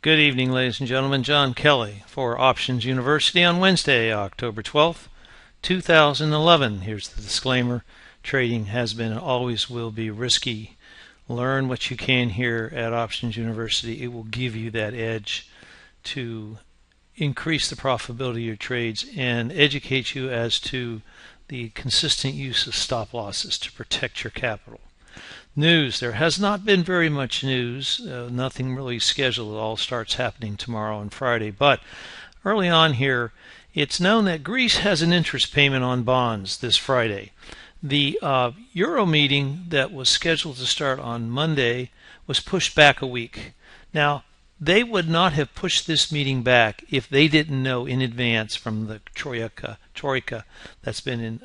Good evening, ladies and gentlemen. John Kelly for Options University on Wednesday, October 12th, 2011. Here's the disclaimer. Trading has been and always will be risky. Learn what you can here at Options University. It will give you that edge to increase the profitability of your trades and educate you as to the consistent use of stop losses to protect your capital. News. There has not been very much news. Nothing really scheduled. It all starts happening tomorrow and Friday. But early on here, it's known that Greece has an interest payment on bonds this Friday. The Euro meeting that was scheduled to start on Monday was pushed back a week. Now, they would not have pushed this meeting back if they didn't know in advance from the Troika that's been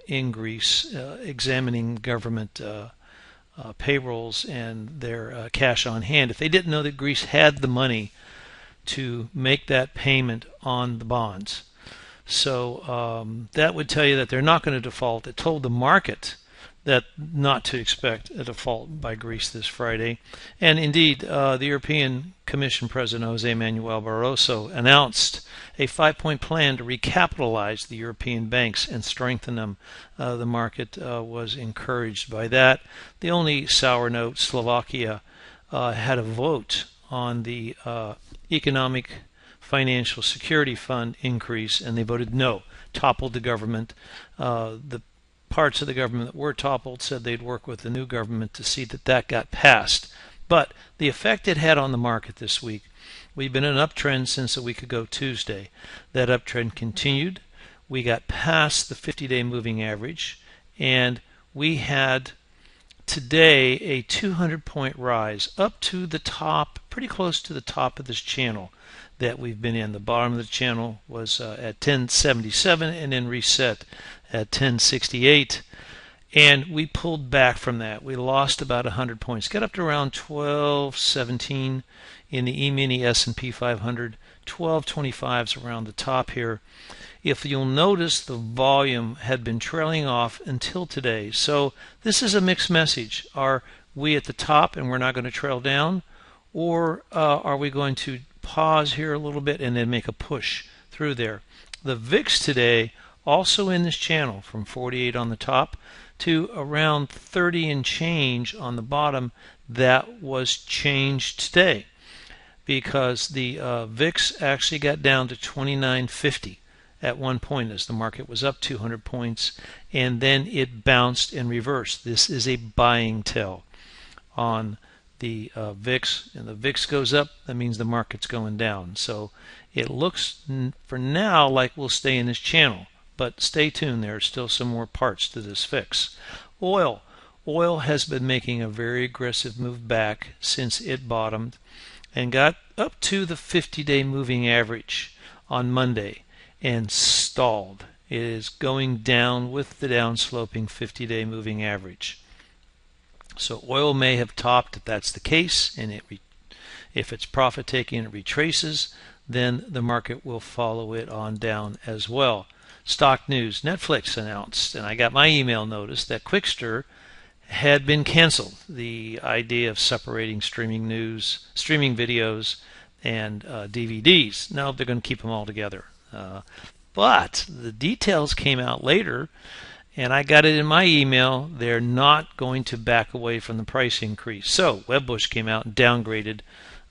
in Greece examining government payrolls and their cash on hand. If they didn't know that Greece had the money to make that payment on the bonds. So that would tell you that they're not going to default. It told the market that not to expect a default by Greece this Friday. And indeed, the European Commission President Jose Manuel Barroso announced a 5-point plan to recapitalize the European banks and strengthen them. The market was encouraged by that. The only sour note, Slovakia had a vote on the Economic Financial Security Fund increase, and they voted no, toppled the government. The parts of the government that were toppled said they'd work with the new government to see that that got passed. But the effect it had on the market this week, we've been in an uptrend since a week ago Tuesday. That uptrend continued. We got past the 50-day moving average, and we had today a 200-point rise up to the top, pretty close to the top of this channel that we've been in. The bottom of the channel was at 1077 and then reset at 1068, and we pulled back from that. We lost about 100 points. Got up to around 1217 in the E-mini S&P 500, 1225s around the top here. If you'll notice, the volume had been trailing off until today. So this is a mixed message. Are we at the top and we're not going to trail down, or are we going to pause here a little bit and then make a push through there? The VIX today also in this channel from 48 on the top to around 30 and change on the bottom. That was changed today because the VIX actually got down to 2950 at one point as the market was up 200 points, and then it bounced and reversed. This is a buying tell on the VIX, and the VIX goes up, that means the market's going down. So it looks for now like we'll stay in this channel, but stay tuned. There are still some more parts to this fix. Oil has been making a very aggressive move back since it bottomed and got up to the 50-day moving average on Monday and stalled. It is going down with the downsloping 50-day moving average. So oil may have topped if that's the case, and if it's profit taking and it retraces, then the market will follow it on down as well. Stock news. Netflix announced, and I got my email notice, that Quickster had been canceled. The idea of separating streaming videos and DVDs. Now they're going to keep them all together. But the details came out later, and I got it in my email. They're not going to back away from the price increase. So Wedbush came out and downgraded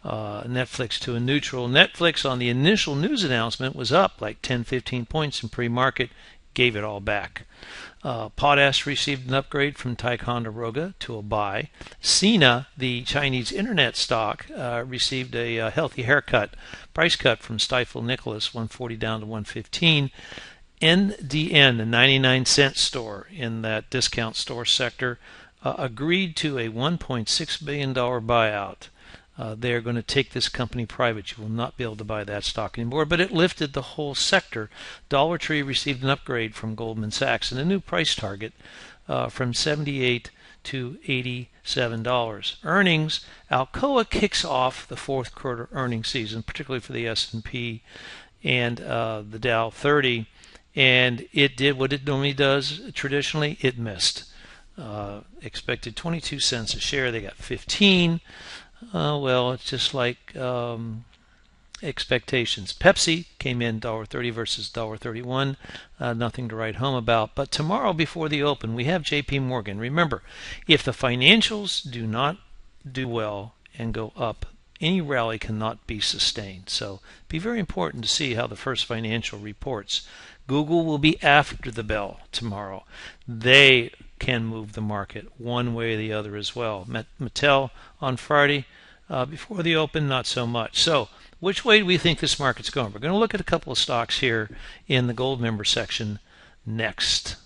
Netflix to a neutral. Netflix on the initial news announcement was up like 10-15 points in pre-market, gave it all back. Potash received an upgrade from Ticonderoga to a buy. Sina, the Chinese internet stock, received a healthy haircut, price cut from Stifel Nicholas, 140 down to 115. NDN, the 99-cent store in that discount store sector, agreed to a $1.6 billion buyout. They're going to take this company private. You will not be able to buy that stock anymore. But it lifted the whole sector. Dollar Tree received an upgrade from Goldman Sachs and a new price target from $78 to $87. Earnings. Alcoa kicks off the fourth quarter earnings season, particularly for the S&P and the Dow 30. And it did what it normally does traditionally. It missed. Expected 22 cents a share. They got 15. Well, it's just like expectations. Pepsi came in $1.30 versus $1.31. Nothing to write home about. But tomorrow before the open, we have J.P. Morgan. Remember, if the financials do not do well and go up, any rally cannot be sustained. So be very important to see how the first financial reports. Google will be after the bell tomorrow. They can move the market one way or the other as well. Mattel on Friday before the open, not so much. So which way do we think this market's going? We're going to look at a couple of stocks here in the gold member section next.